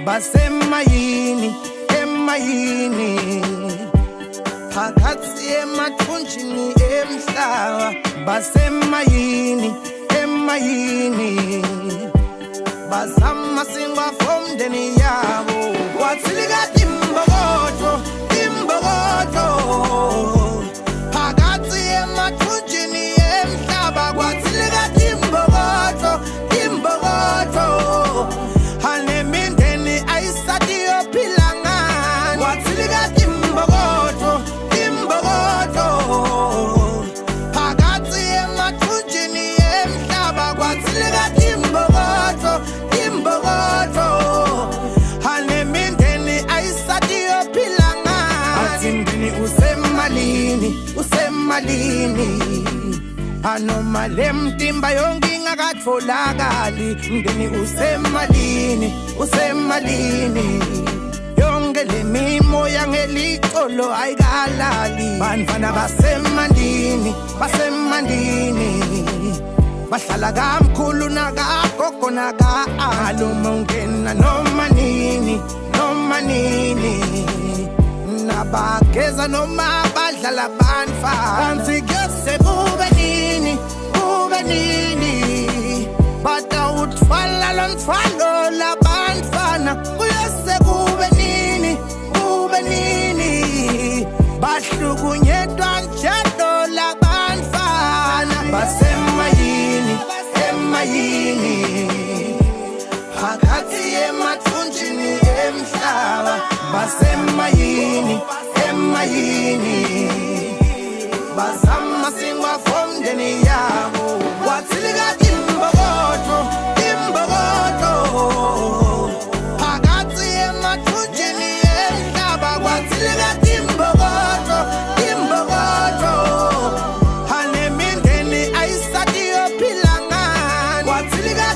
basemayini emayini phakathi emathunjini emhlaba basemayini emayini bazama singafomdeni yabo wathilika imbokodo phakathi emathunjini emhlaba kwathilika imbokodo hanemindeni ayisadiyo philangani kwathilika imbokodo phakathi emathunjini emhlaba kwathilika imbokodo hanemindeni ayisadiyo philangani athindini usemalini anomale mtimba yonke ingakatholakali mndeni usemalini yonke le mimoya ngelicolo ayikalali bantwana basemandini bahlala kamkhulu nakagogo naka-aluma ungena noma nini nabageza noma badlala banfansi kese kube nini batawuthwala lo mthwalo labantfana kuyese kube nini bahlukunyetwa njalo labantfana basemayini emayini phakathi emathunjini emhlaba basemayini emayini bazama singafomdeni yabo wathilika imbokodo phakathi emathunjini emhlaba kwathilika imbokodo hanemindeni ayisadiyo philangani kwathilika